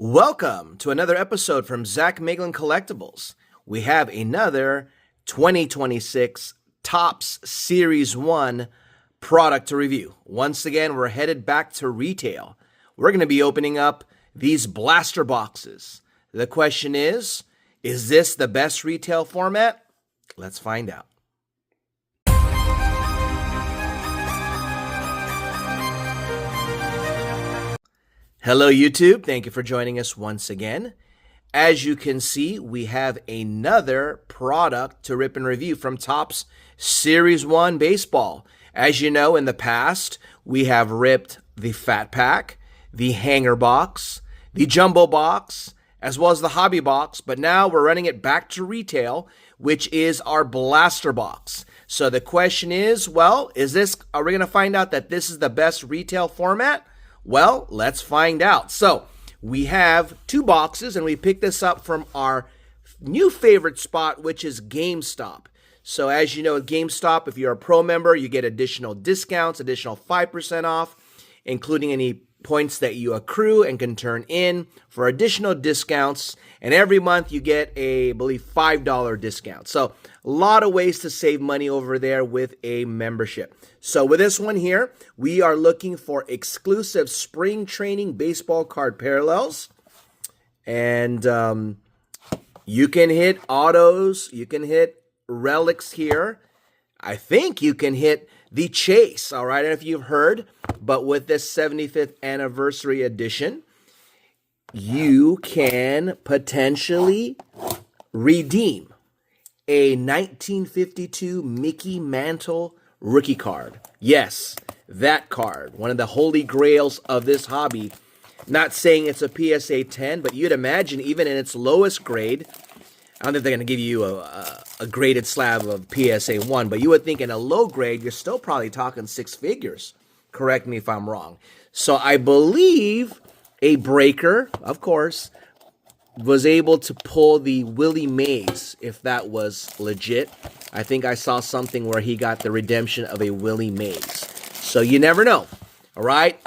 Welcome to another episode from Zach Meglin Collectibles. We have another 2026 Topps Series 1 product to review. Once again, we're headed back to retail. We're going to be opening up these blaster boxes. The question is this the best retail format? Let's find out. Hello YouTube, thank you for joining us once again. As you can see, we have another product to rip and review from Topps Series 1 Baseball. As you know, in the past, we have ripped the Fat Pack, the Hanger Box, the Jumbo Box, as well as the Hobby Box, but now we're running it back to retail, which is our Blaster Box. So the question is, are we going to find out that this is the best retail format? Well, let's find out. So we have two boxes, and we picked this up from our new favorite spot, which is GameStop. So as you know, at GameStop, if you're a pro member, you get additional discounts, additional 5% off, including any points that you accrue and can turn in for additional discounts. And every month you get I believe, $5 discount. So a lot of ways to save money over there with a membership. So with this one here, we are looking for exclusive spring training baseball card parallels. And you can hit autos, you can hit relics here. I think you can hit the chase, all right? I don't know if you've heard, but with this 75th anniversary edition, you can potentially redeem a 1952 Mickey Mantle rookie card. Yes, that card, one of the holy grails of this hobby. Not saying it's a PSA 10, but you'd imagine even in its lowest grade, I don't think they're going to give you a graded slab of PSA 1, but you would think in a low grade, you're still probably talking six figures. Correct me if I'm wrong. So I believe a breaker, of course, was able to pull the Willie Mays, if that was legit. I think I saw something where he got the redemption of a Willie Mays. So you never know. All right.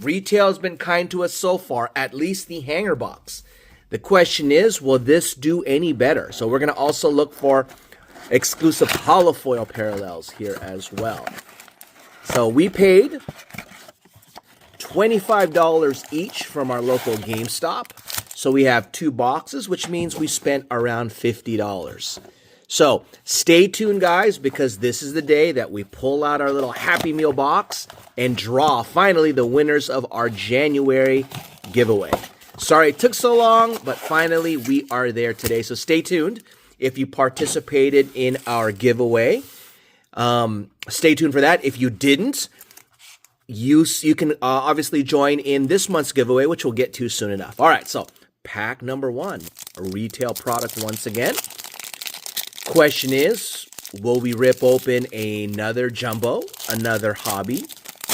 Retail has been kind to us so far, at least the Hanger Box. The question is, will this do any better? So we're going to also look for exclusive holofoil parallels here as well. So we paid $25 each from our local GameStop. So we have two boxes, which means we spent around $50. So stay tuned, guys, because this is the day that we pull out our little Happy Meal box and draw finally the winners of our January giveaway. Sorry it took so long, but finally we are there today. So stay tuned if you participated in our giveaway. Stay tuned for that. If you didn't, you can obviously join in this month's giveaway, which we'll get to soon enough. All right, so pack number one, a retail product once again. Question is, will we rip open another jumbo, another hobby,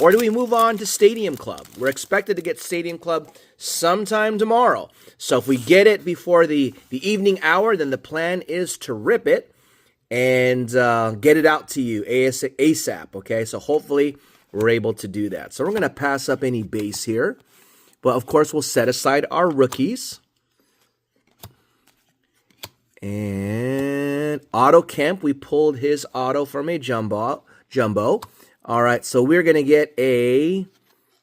or do we move on to Stadium Club? We're expected to get Stadium Club sometime tomorrow. So if we get it before the evening hour, then the plan is to rip it and get it out to you ASAP, okay? So hopefully we're able to do that. So we're going to pass up any base here. But of course, we'll set aside our rookies. And Otto Kemp, we pulled his auto from a jumbo. All right, so we're going to get a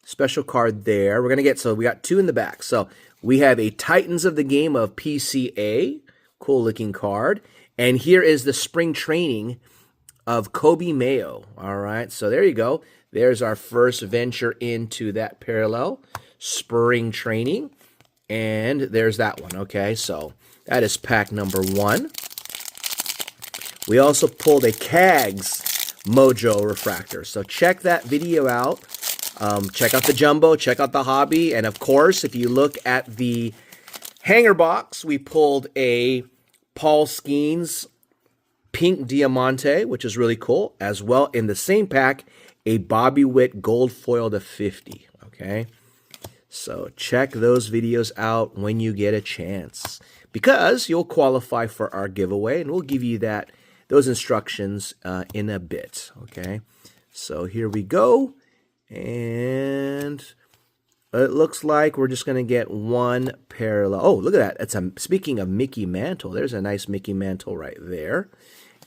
special card there. We're going to get, so we got two in the back. So we have a Titans of the Game of PCA. Cool looking card. And here is the spring training of Kobe Mayo. All right, so there you go. There's our first venture into that parallel. Spring training. And there's that one. Okay, so that is pack number one. We also pulled a CAGS Mojo refractor. So check that video out. Check out the jumbo, check out the hobby. And of course, if you look at the Hanger Box, we pulled a Paul Skeens Pink Diamante, which is really cool. As well, in the same pack, a Bobby Witt Gold Foil to 50. Okay. So check those videos out when you get a chance, because you'll qualify for our giveaway, and we'll give you those instructions in a bit. Okay, so here we go, and It looks like we're just going to get one parallel. Oh, look at that. Speaking of Mickey Mantle, there's a nice Mickey Mantle right there.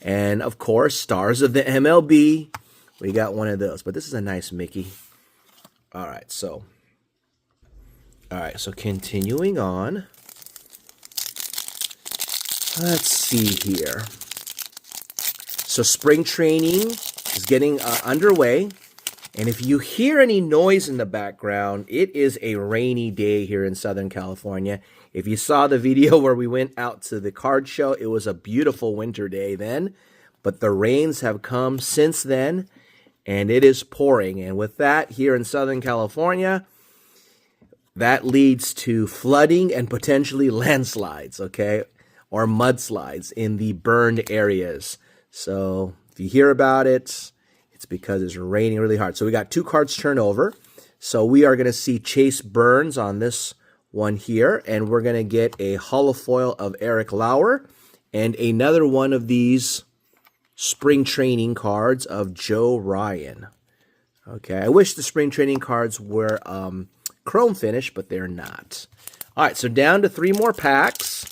And, of course, Stars of the MLB. We got one of those. But this is a nice Mickey. All right, so continuing on. Let's see here. So spring training is getting underway. And if you hear any noise in the background, it is a rainy day here in Southern California. If you saw the video where we went out to the card show, it was a beautiful winter day then. But the rains have come since then, and it is pouring. And with that, here in Southern California, that leads to flooding and potentially landslides, okay? Or mudslides in the burned areas. So if you hear about it, it's because it's raining really hard. So we got 2 cards turned over. So we are going to see Chase Burns on this one here. And we're going to get a holofoil of Eric Lauer. And another one of these spring training cards of Joe Ryan. Okay, I wish the spring training cards were chrome finish, but they're not. All right, so down to 3 more packs.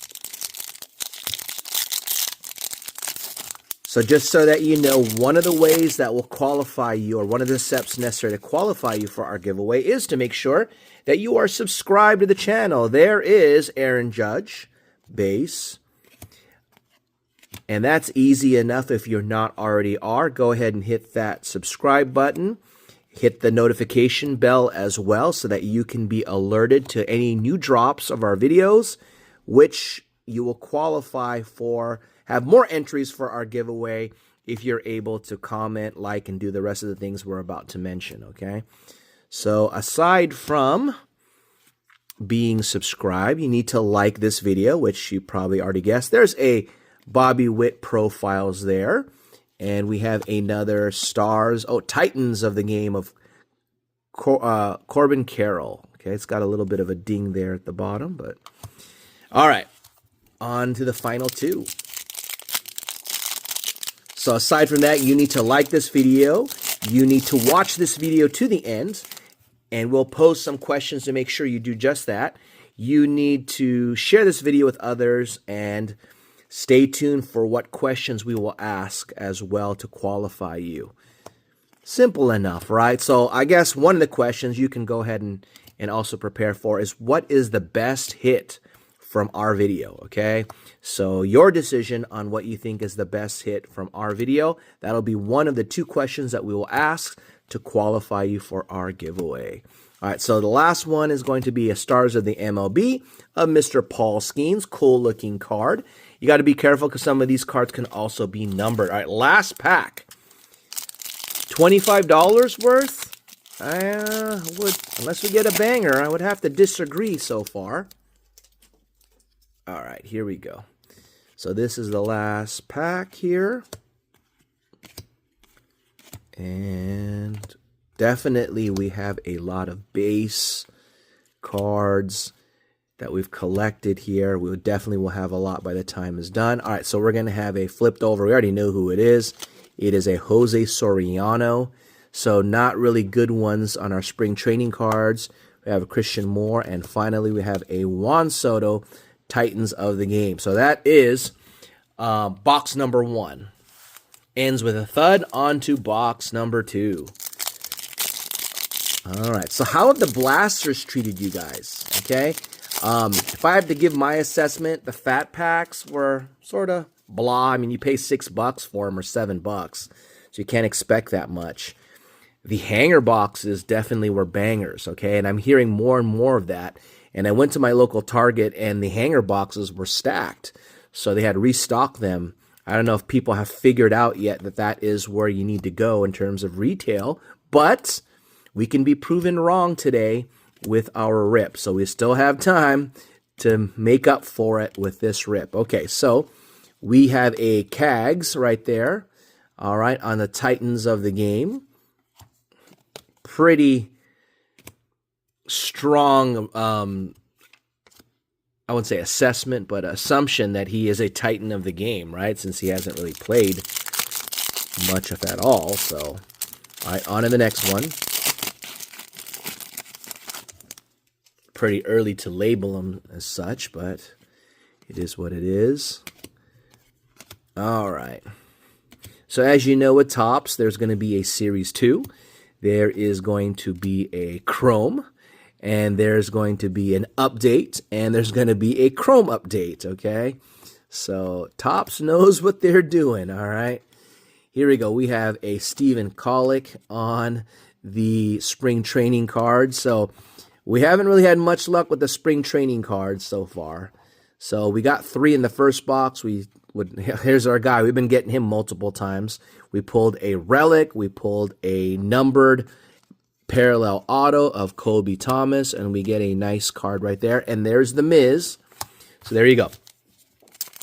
So just so that you know, one of the ways that will qualify you, or one of the steps necessary to qualify you for our giveaway, is to make sure that you are subscribed to the channel. There is Aaron Judge, base. And that's easy enough if you're not already are. Go ahead and hit that subscribe button. Hit the notification bell as well so that you can be alerted to any new drops of our videos, which you will qualify for. Have more entries for our giveaway if you're able to comment, like, and do the rest of the things we're about to mention, okay? So aside from being subscribed, you need to like this video, which you probably already guessed. There's a Bobby Witt profiles there. And we have another Stars, Titans of the game of Corbin Carroll. Okay, it's got a little bit of a ding there at the bottom, but all right, on to the final 2. So aside from that, you need to like this video. You need to watch this video to the end, and we'll post some questions to make sure you do just that. You need to share this video with others, and stay tuned for what questions we will ask as well to qualify you. Simple enough, right? So I guess one of the questions you can go ahead and also prepare for is, what is the best hit from our video, okay? So your decision on what you think is the best hit from our video, that'll be one of the 2 questions that we will ask to qualify you for our giveaway. All right, so the last one is going to be a Stars of the MLB of Mr. Paul Skeens. Cool looking card. You got to be careful because some of these cards can also be numbered. All right, last pack. $25 worth? Unless we get a banger, I would have to disagree so far. All right, here we go. So this is the last pack here. And definitely we have a lot of base cards that we've collected here. We definitely will have a lot by the time it's done. All right, so we're going to have a flipped over. We already know who it is. It is a Jose Soriano. So not really good ones on our spring training cards. We have a Christian Moore. And finally, we have a Juan Soto, Titans of the game. So that is box number 1. Ends with a thud. On to box number 2. All right, so how have the blasters treated you guys? Okay, if I have to give my assessment, the fat packs were sort of blah. I mean, you pay $6 for them or $7, so you can't expect that much. The hanger boxes definitely were bangers, okay, and I'm hearing more and more of that. And I went to my local Target, and the hanger boxes were stacked, so they had restocked them. I don't know if people have figured out yet that that is where you need to go in terms of retail, but we can be proven wrong today with our rip. So we still have time to make up for it with this rip. Okay, so we have a Cags right there. All right, on the Titans of the game. Pretty strong, I wouldn't say assessment, but assumption that he is a Titan of the game, right? Since he hasn't really played much of at all. So, all right, on to the next one. pretty early to label them as such, but it is what it is. All right. So as you know, with Topps, there's going to be a Series 2. There is going to be a Chrome, and there's going to be an update, and there's going to be a Chrome update, okay? So Topps knows what they're doing, all right? Here we go. We have a Stephen Kolek on the spring training card. So we haven't really had much luck with the spring training cards so far. So we got 3 in the first box. Here's our guy. We've been getting him multiple times. We pulled a relic. We pulled a numbered parallel auto of Kobe Thomas, and we get a nice card right there. And there's the Miz. So there you go.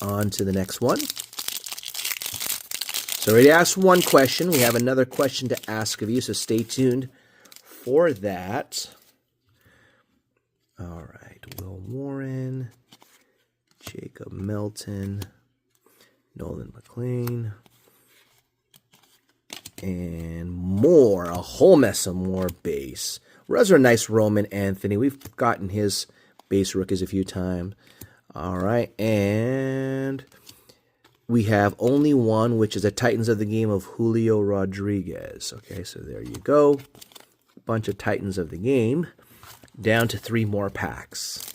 On to the next one. So we already asked one question. We have another question to ask of you, so stay tuned for that. All right. Will Warren, Jacob Melton, Nolan McLean, and more. A whole mess of more base. Those are nice. Roman Anthony. We've gotten his base rookies a few times. All right. And we have only one, which is a Titans of the Game of Julio Rodriguez. Okay, so there you go. A bunch of Titans of the Game. Down to 3 more packs.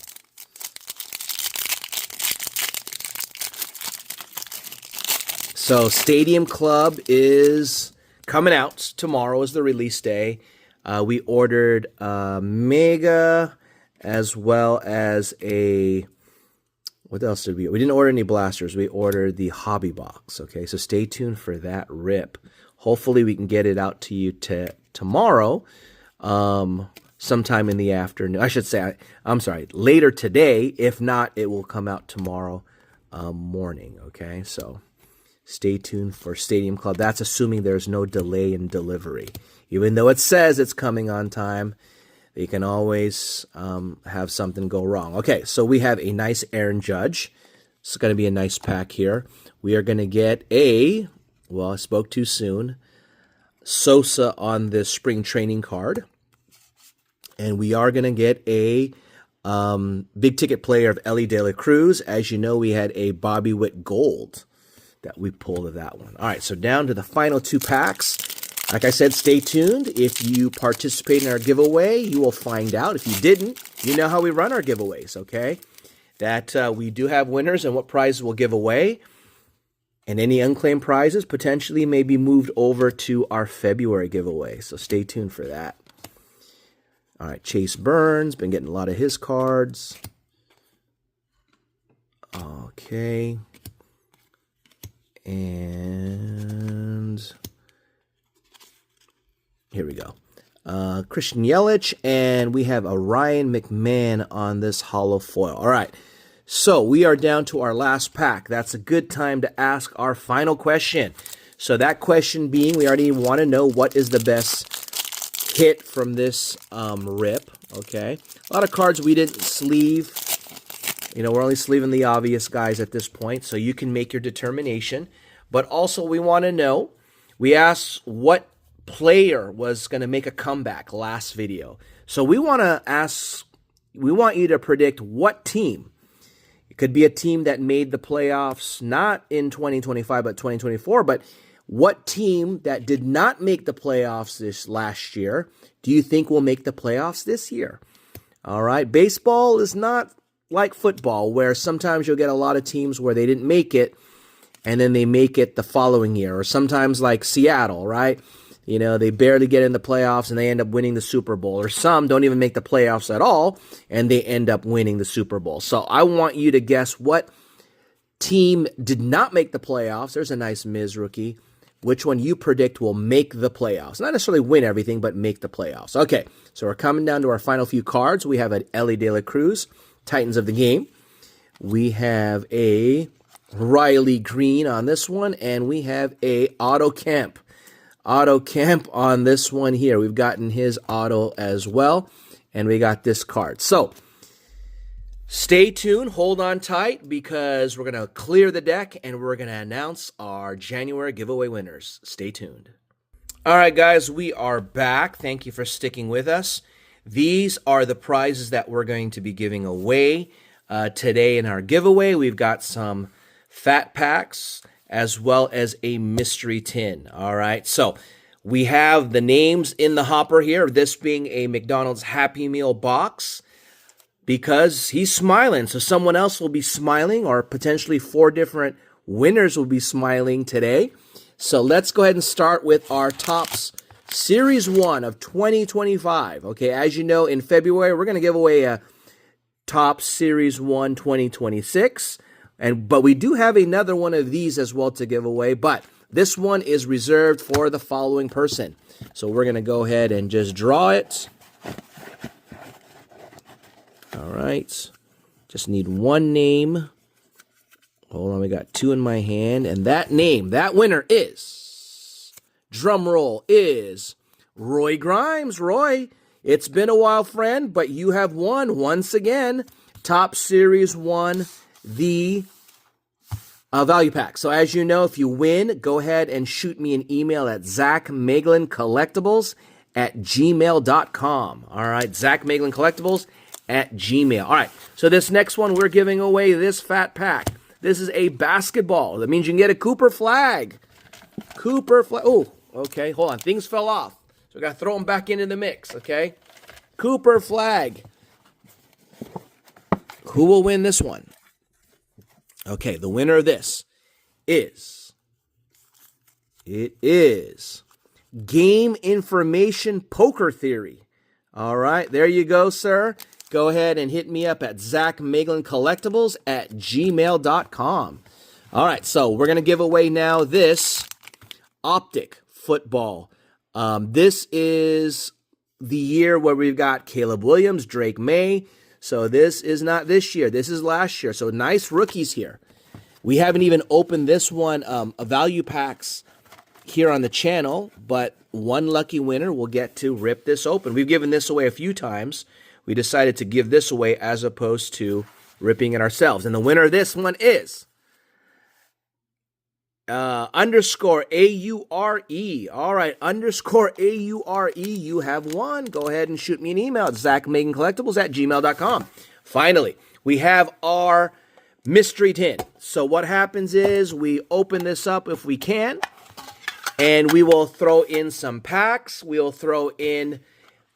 So Stadium Club is coming out. Tomorrow is the release day. We ordered a Mega as well as a... What else did we? We didn't order any blasters. We ordered the hobby box. Okay, so stay tuned for that rip. Hopefully, we can get it out to you tomorrow, sometime in the afternoon. I should say, I'm sorry, later today. If not, it will come out tomorrow morning. Okay, so stay tuned for Stadium Club. That's assuming there's no delay in delivery. Even though it says it's coming on time, you can always have something go wrong. Okay, so we have a nice Aaron Judge. It's going to be a nice pack here. We are going to get a, well, I spoke too soon, Sosa on this spring training card. And we are going to get a big ticket player of Elly De La Cruz. As you know, we had a Bobby Witt Gold that we pulled of that one. All right, so down to the final 2 packs. Like I said, stay tuned. If you participate in our giveaway, you will find out. If you didn't, you know how we run our giveaways, okay? That we do have winners and what prizes we'll give away. And any unclaimed prizes potentially may be moved over to our February giveaway. So stay tuned for that. All right, Chase Burns, been getting a lot of his cards. Okay. And here we go. Christian Yelich, and we have a Ryan McMahon on this hollow foil. All right, so we are down to our last pack. That's a good time to ask our final question. So that question being, we already want to know what is the best hit from this rip, okay? A lot of cards we didn't sleeve. You know, we're only sleeving the obvious guys at this point, so you can make your determination. But also we want to know, we asked what player was going to make a comeback last video. So we want you to predict what team. It could be a team that made the playoffs not in 2025 but 2024, but what team that did not make the playoffs this last year do you think will make the playoffs this year? All right, baseball is not like football where sometimes you'll get a lot of teams where they didn't make it and then they make it the following year, or sometimes like Seattle, right? You know, they barely get in the playoffs and they end up winning the Super Bowl. Or some don't even make the playoffs at all and they end up winning the Super Bowl. So I want you to guess what team did not make the playoffs. There's a nice Miz rookie. Which one you predict will make the playoffs. Not necessarily win everything, but make the playoffs. Okay, so we're coming down to our final few cards. We have an Elly De La Cruz, Titans of the Game. We have a Riley Green on this one, and we have a Otto Kemp. Otto Kemp on this one here. We've gotten his auto as well, and we got this card. So stay tuned, hold on tight, because we're going to clear the deck and we're going to announce our January giveaway winners. Stay tuned. All right, guys, we are back. Thank you for sticking with us. These are the prizes that we're going to be giving away today in our giveaway. We've got some fat packs as well as a mystery tin. All right, so we have the names in the hopper here, this being a McDonald's Happy Meal box, because he's smiling. So someone else will be smiling, or potentially 4 different winners will be smiling today. So let's go ahead and start with our Topps Series 1 of 2025. Okay, as you know, in February, we're going to give away a Topps Series 1 2026. But we do have another one of these as well to give away. But this one is reserved for the following person. So we're going to go ahead and just draw it. All right. Just need one name. Hold on, we got 2 in my hand. And that name, that winner is, drum roll, is Roy Grimes. Roy, it's been a while, friend, but you have won once again Topps Series 1, the value pack. So as you know, if you win, go ahead and shoot me an email at zachmaglincollectibles@gmail.com. All right, zachmaglincollectibles@gmail. All right, so this next one, we're giving away this fat pack. This is a basketball. That means you can get a Cooper flag. Cooper flag. Oh, okay, hold on. Things fell off. So we got to throw them back into the mix, okay? Cooper flag. Who will win this one? Okay, the winner of this is, it is Game Information Poker Theory. All right, there you go, sir. Go ahead and hit me up at zachmaglincollectibles@gmail.com. All right, so we're going to give away now this Optic football. This is the year where we've got Caleb Williams, Drake May. So this is not this year. This is last year. So nice rookies here. We haven't even opened this one, a value packs here on the channel, but one lucky winner will get to rip this open. We've given this away a few times. We decided to give this away as opposed to ripping it ourselves. And the winner of this one is underscore AURE. All right, underscore AURE. You have won. Go ahead and shoot me an email at zachmaglincollectibles@gmail.com. Finally, we have our mystery tin. So what happens is we open this up if we can, and we will throw in some packs. We'll throw in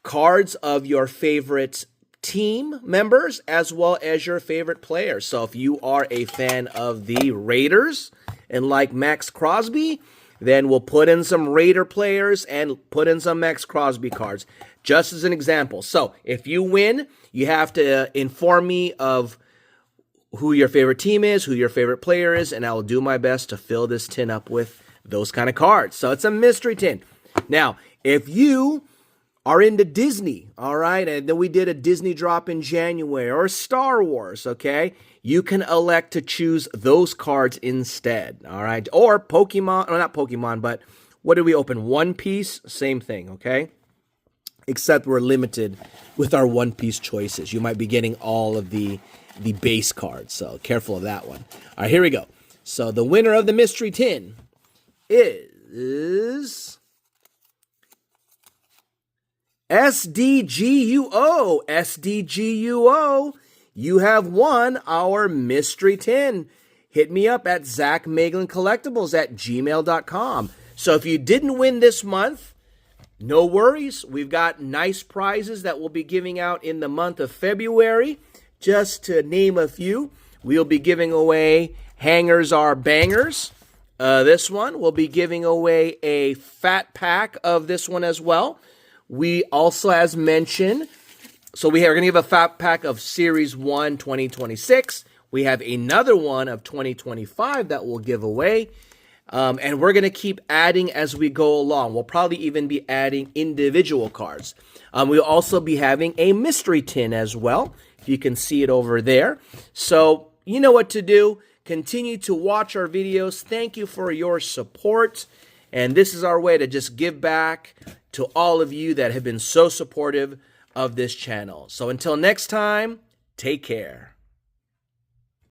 cards of your favorite team members as well as your favorite players. So if you are a fan of the Raiders and like Max Crosby, then we'll put in some Raider players and put in some Max Crosby cards, just as an example. So if you win, you have to inform me of who your favorite team is, who your favorite player is, and I will do my best to fill this tin up with those kind of cards. So it's a mystery tin. Now, if you are into Disney, all right, and then we did a Disney drop in January, or Star Wars, okay, you can elect to choose those cards instead, all right, or Pokemon, or not Pokemon, but what did we open? One Piece, same thing, okay, except we're limited with our One Piece choices. You might be getting all of the base cards, so careful of that one. All right, here we go. So the winner of the mystery tin is SDGUO. SDGUO, you have won our mystery tin. Hit me up at zachmaglincollectibles@gmail.com. So if you didn't win this month, no worries. We've got nice prizes that we'll be giving out in the month of February. Just to name a few, we'll be giving away Hangers Are Bangers. This one, we'll be giving away a fat pack of this one as well. We also, as mentioned, so we are going to give a fat pack of Series 1 2026. We have another one of 2025 that we'll give away. And we're going to keep adding as we go along. We'll probably even be adding individual cards. We'll also be having a mystery tin as well. If you can see it over there. So you know what to do. Continue to watch our videos. Thank you for your support. And this is our way to just give back to all of you that have been so supportive of this channel. So until next time, take care.